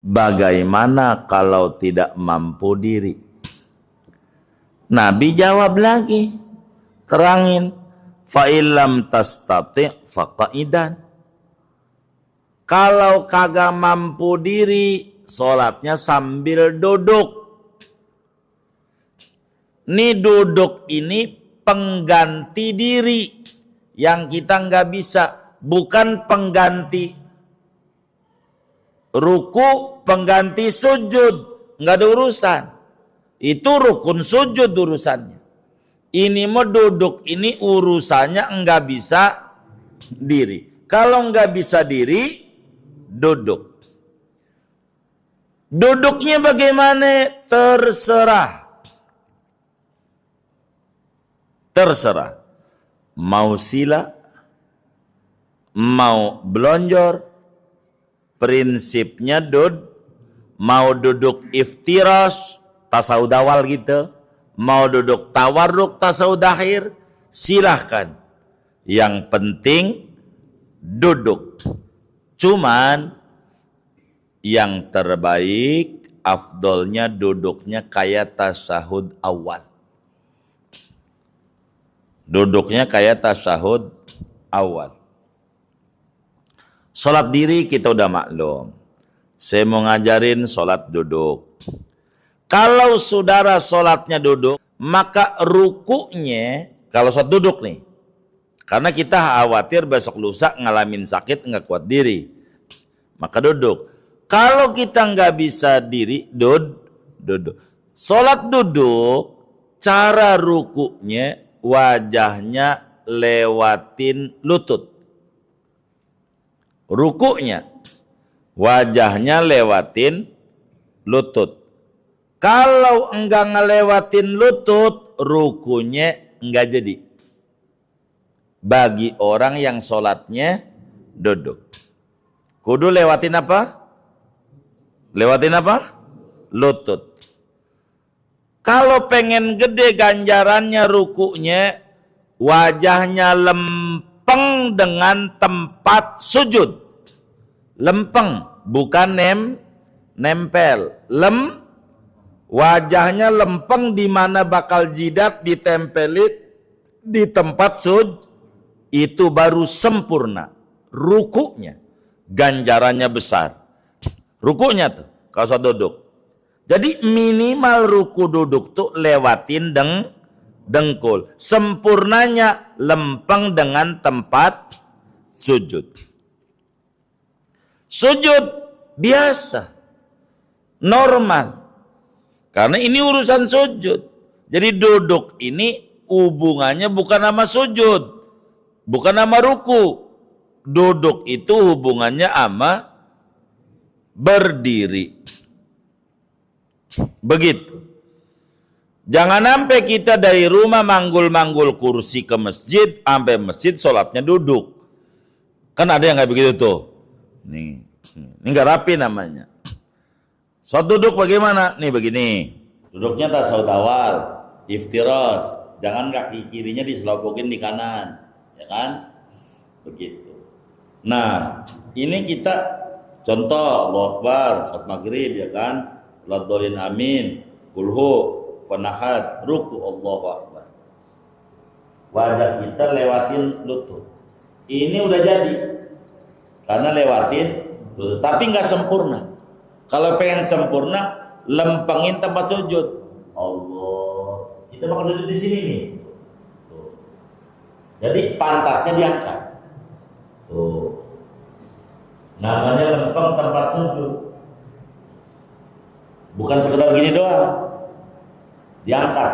bagaimana kalau tidak mampu diri? Nabi jawab lagi, terangin, fa illam tastati' faqaidan. Kalau kagak mampu diri, sholatnya sambil duduk. Nih duduk ini pengganti diri yang kita nggak bisa, bukan pengganti ruku, pengganti sujud, nggak ada urusan. Itu rukun sujud urusannya. Ini mau duduk, ini urusannya nggak bisa diri. Kalau nggak bisa diri, duduk. Duduknya bagaimana? Terserah. Terserah. Mau sila, mau belonjor, prinsipnya mau duduk iftiras, tasawuf awal gitu, mau duduk tawarruk, tasawuf akhir, silahkan. Yang penting duduk. Cuman yang terbaik, afdolnya duduknya kayak tasahud awal. Duduknya kayak tasahud awal. Sholat diri kita udah maklum. Saya mau ngajarin sholat duduk. Kalau saudara sholatnya duduk, maka rukunya, kalau sholat duduk nih, karena kita khawatir besok lusa ngalamin sakit nggak kuat diri, maka duduk. Kalau kita nggak bisa diri, duduk. Sholat duduk, cara rukunya wajahnya lewatin lutut. Rukunya wajahnya lewatin lutut. Kalau enggak ngelewatin lutut, rukunya enggak jadi. Bagi orang yang sholatnya duduk, kudu lewatin apa? Lewatin apa? Lutut. Kalau pengen gede ganjarannya rukunya, wajahnya lempeng dengan tempat sujud. Lempeng, bukan nempel. Wajahnya lempeng di mana bakal jidat ditempelin di tempat sujud. Itu baru sempurna. Rukunya, ganjarannya besar. Rukunya tuh, kalau saya duduk. Jadi minimal ruku duduk tuh lewatin dengkul. Sempurnanya lempeng dengan tempat sujud. Sujud biasa, normal. Karena ini urusan sujud. Jadi duduk ini hubungannya bukan sama sujud, bukan sama ruku. Duduk itu hubungannya sama berdiri. Begitu. Jangan sampai kita dari rumah manggul-manggul kursi ke masjid, sampai masjid sholatnya duduk. Kan ada yang kayak begitu tuh. Nih, ini nggak rapi namanya. Sholat duduk bagaimana? Nih begini. Duduknya tasawuf awal, iftiras. Jangan kaki kirinya diselopokin di kanan, ya kan? Begitu. Nah, ini kita contoh Allahu Akbar, sholat maghrib, ya kan? Ladolin amin, kulhu, fanahat, ruku, Allahu Akbar. Wajah kita lewatin lutut. Ini udah jadi, karena lewatin lutut. Tapi nggak sempurna. Kalau pengen sempurna, lempengin tempat sujud. Allah, kita bakal sujud di sini nih. Tuh. Jadi pantatnya diangkat. Tuh. Namanya lempeng tempat sujud. Bukan sekedar gini doang, diangkat,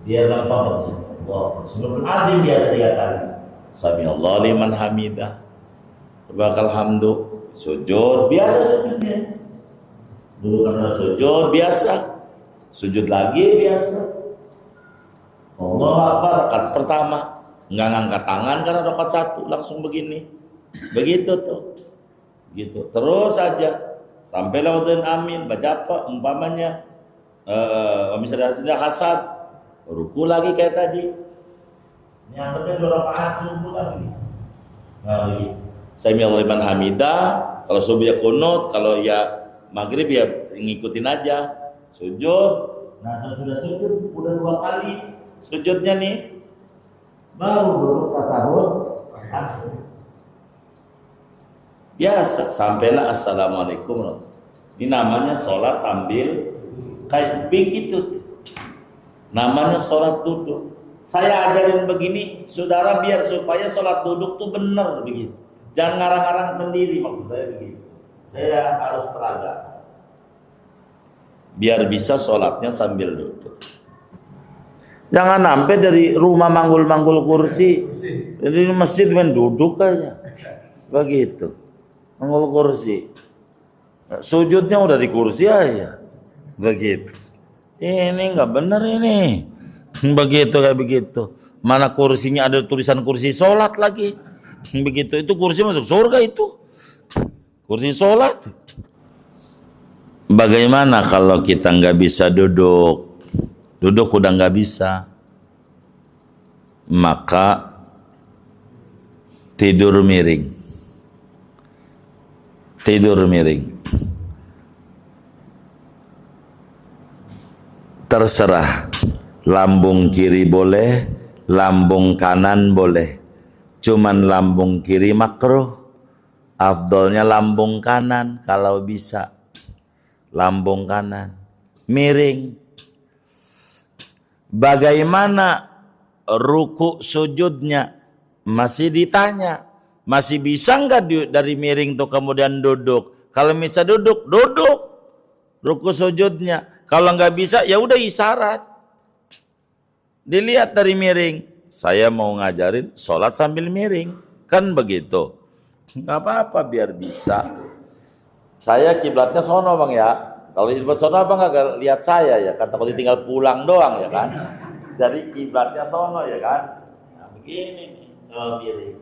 dia lempeng. Sebelum adim biasa 3 kali. Sami Allah liman hamidah. Bakal hamdu. Sujud biasa sujudnya. Dulu karena sujud biasa, sujud lagi biasa. Allah Akbar rakaat pertama, nggak ngangkat tangan karena rakaat 1, langsung begini. Begitu tuh, gitu. Terus aja. Sampai lawatin amin, baca apa umpamanya misalnya hasad, ruku lagi kayak tadi. Ini antaranya 2 rakaat subuh lagi. Nah, sami Allah liman hamidah, kalau subuh ya kunut, kalau ya maghrib ya ngikutin aja sujud. Nah sesudah sujud udah 2 kali sujudnya nih, baru duduk tasahud biasa sampailah assalamualaikum. Ini namanya sholat sambil kayak begitu, namanya sholat duduk. Saya ajarin begini saudara biar supaya sholat duduk tuh bener begitu, jangan ngarang-ngarang sendiri. Maksud saya begitu, saya harus telaga biar bisa sholatnya sambil duduk. Jangan sampai dari rumah manggul-manggul kursi, dari masjid main duduk aja, begitu, manggul kursi, sujudnya udah di kursi aja, begitu. Ini nggak bener ini, begitu kayak begitu. Mana kursinya ada tulisan kursi sholat lagi, begitu. Itu kursi masuk surga itu, kursi sholat. Bagaimana kalau kita nggak bisa duduk? Duduk udah nggak bisa, maka tidur miring. Tidur miring. Terserah, lambung kiri boleh, lambung kanan boleh. Cuman lambung kiri makruh. Afdolnya lambung kanan kalau bisa. Lambung kanan miring. Bagaimana ruku sujudnya? Masih ditanya, masih bisa nggak dari miring tuh kemudian duduk? Kalau bisa duduk, duduk ruku sujudnya. Kalau nggak bisa ya udah isyarat, dilihat dari miring. Saya mau ngajarin sholat sambil miring, kan begitu? Nggak apa-apa biar bisa. Saya kiblatnya sono bang ya. Kalau kiblat sono abang nggak lihat saya ya kan, takut tinggal pulang doang ya kan. Jadi kiblatnya sono ya kan. Nah begini nih kalau miring,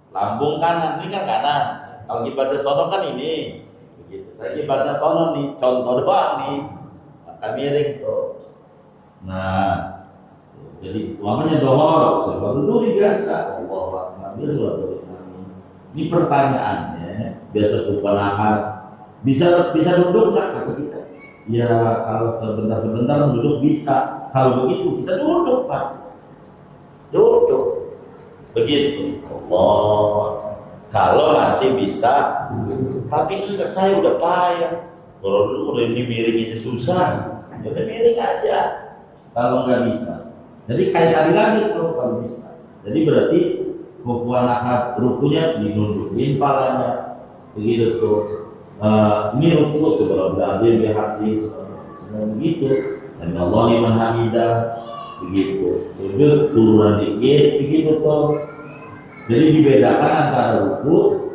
lambung kanan ini kan kanan. Kalau kiblatnya sono kan ini. Begitu. Saya kiblatnya sono nih, contoh doang nih. Akan miring tuh. Nah, jadi uangnya dohor, sholat dulu biasa. Allah Akbar. Ini pertanyaannya, biasa kupanahar. Bisa duduk nggak kata kita? Ya kalau sebentar duduk bisa. Kalau begitu kita duduk Pak. Duduk. Begitu. Allah. Kalau masih bisa. Tapi enggak, saya udah payah. Kalau dulu udah ini miringnya susah. Udah miring aja. Kalau nggak bisa. Jadi kayak tadi lagi tuh kalau bisa. Jadi berarti kukuan akad rukunya dinundukin palanya. Begitu tuh. Ini ruku sebelum berakhir di hati semua begitu. Allah liman hamidah begitu. Sujud turunan dikit begitu tuh. Jadi dibedakan antara ruku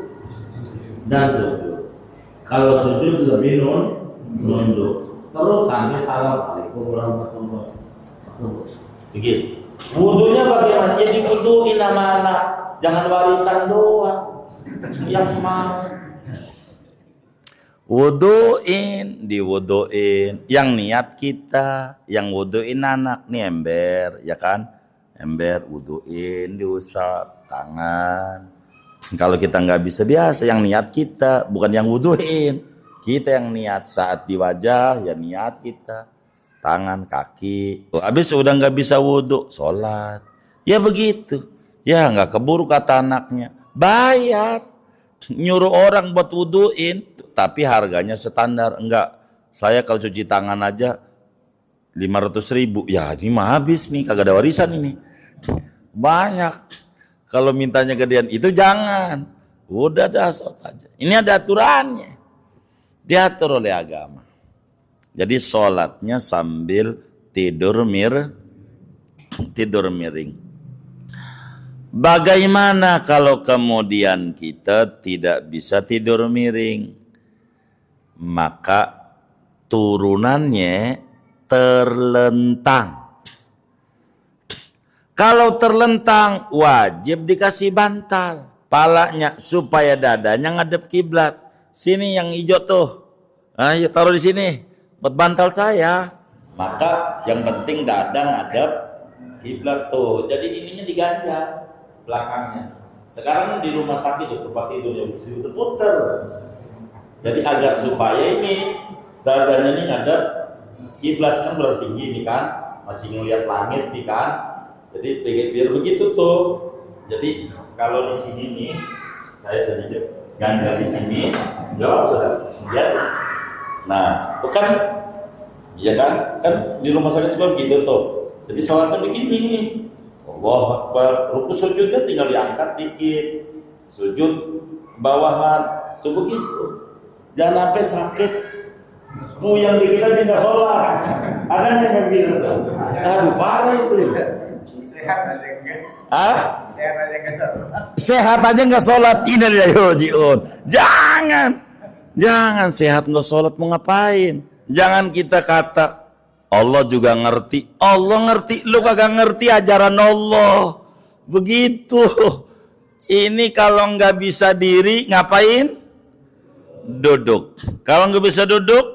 dan sujud. Kalau sujud lebih nunduk. Terus sampai assalamualaikum warahmatullahi wabarakatuh. Begitu. Wudunya bagaimana? Ya diwuduin sama anak. Jangan warisan doang. Yang mau wuduin, diwuduin. Yang niat kita, yang wuduin anak nih ember, ya kan? Ember, wuduin, diusap tangan. Kalau kita nggak bisa biasa, yang niat kita, bukan yang wuduin. Kita yang niat saat di wajah, ya niat kita. Tangan, kaki. Habis udah nggak bisa wudu, sholat. Ya begitu. Ya nggak keburu kata anaknya. Bayar. Nyuruh orang buat wuduin, tapi harganya standar. Enggak, saya kalau cuci tangan aja 500.000. Ya ini mah habis nih, kagak ada warisan ini. Banyak. Kalau mintanya gedean itu jangan. Udah dah sholat aja. Ini ada aturannya. Diatur oleh agama. Jadi sholatnya sambil tidur miring. Bagaimana kalau kemudian kita tidak bisa tidur miring? Maka turunannya terlentang. Kalau terlentang wajib dikasih bantal palanya supaya dadanya ngadep kiblat. Sini yang hijau tuh. Ayo taruh di sini buat bantal saya. Maka yang penting dada ngadep kiblat tuh. Jadi ininya diganjal belakangnya. Sekarang di rumah sakit tuh tempat tidurnya puter. Jadi agak supaya ini dadanya ini ngadep kiblat, kan berarti tinggi nih kan, masih ngelihat langit nih kan. Jadi biar begitu tuh. Jadi kalau di sini nih saya sedikit ganjal di sini, jawab sudah. Lihat. Nah, bukan iya kan? Kan di rumah sakit juga gitu tuh. Jadi sholatnya begini. Allah Akbar, ruku sujudnya tinggal diangkat dikit. Sujud bawahan, tuh begitu. Jangan sampai sakit. Yang dikit aja nggak sholat. Ada yang nggak gitu tuh. Aduh parah itu. Sehat aja enggak. Sehat aja enggak sholat. Sehat aja nggak sholat. Innalillahi wa inna ilaihi raji'un. Jangan sehat nggak sholat mau ngapain? Jangan kita kata Allah juga ngerti. Allah ngerti, lu kagak ngerti ajaran Allah. Begitu. Ini kalau nggak bisa diri ngapain? Duduk. Kalau nggak bisa duduk,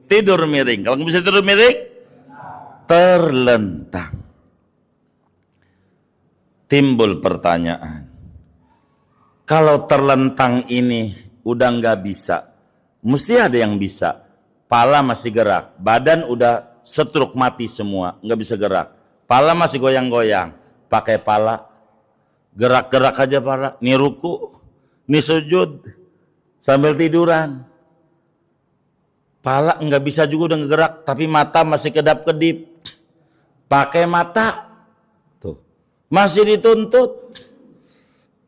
tidur miring. Kalau nggak bisa tidur miring, terlentang. Timbul pertanyaan. Kalau terlentang ini udah nggak bisa, mesti ada yang bisa. Pala masih gerak, badan udah setruk mati semua, nggak bisa gerak. Pala masih goyang-goyang, pakai pala, gerak-gerak aja pala. Nih ruku, nih sujud, sambil tiduran. Pala nggak bisa juga udah gerak, tapi mata masih kedap-kedip. Pakai mata, tuh masih dituntut,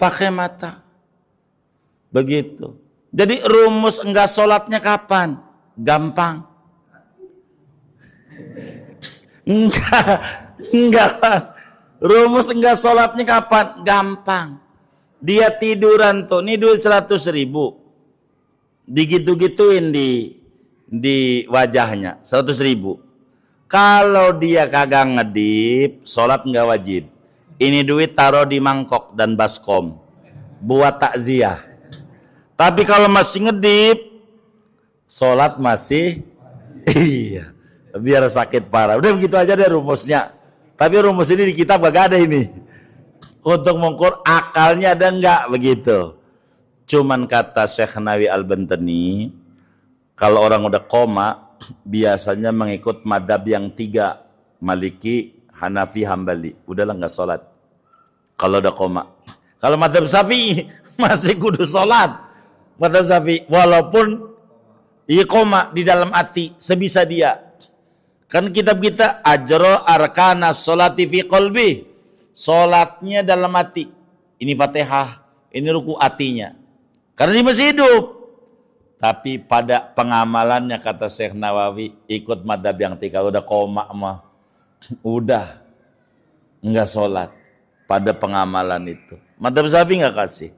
pakai mata. Begitu. Jadi rumus enggak sholatnya kapan? Gampang. Enggak. Rumus enggak sholatnya kapan? Gampang. Dia tiduran tuh, ini duit 100.000. Digitu-gituin di wajahnya, 100.000. Kalau dia kagak ngedip, sholat enggak wajib. Ini duit taruh di mangkok dan baskom, buat takziah. Tapi kalau masih ngedip, sholat masih iya, biar sakit parah. Udah begitu aja deh rumusnya. Tapi rumus ini di kitab gak ada ini. Untuk mengukur akalnya ada enggak begitu. Cuman kata Syekh Nawawi Al-Bantani, kalau orang udah koma, biasanya mengikut madhab yang 3, Maliki, Hanafi, Hambali. Udahlah nggak sholat. Kalau udah koma. Kalau madhab Syafi'i masih kudu sholat. Madhab Syafi'i walaupun koma di dalam hati sebisa dia. Kan kitab kita ajro arkana sholati fi qalbi. Sholatnya dalam hati. Ini Fatihah, ini ruku hatinya. Karena dia masih hidup. Tapi pada pengamalannya kata Syekh Nawawi ikut madhab yang 3. Udah koma mah udah enggak sholat pada pengamalan itu. Madhab Syafi'i enggak kasih.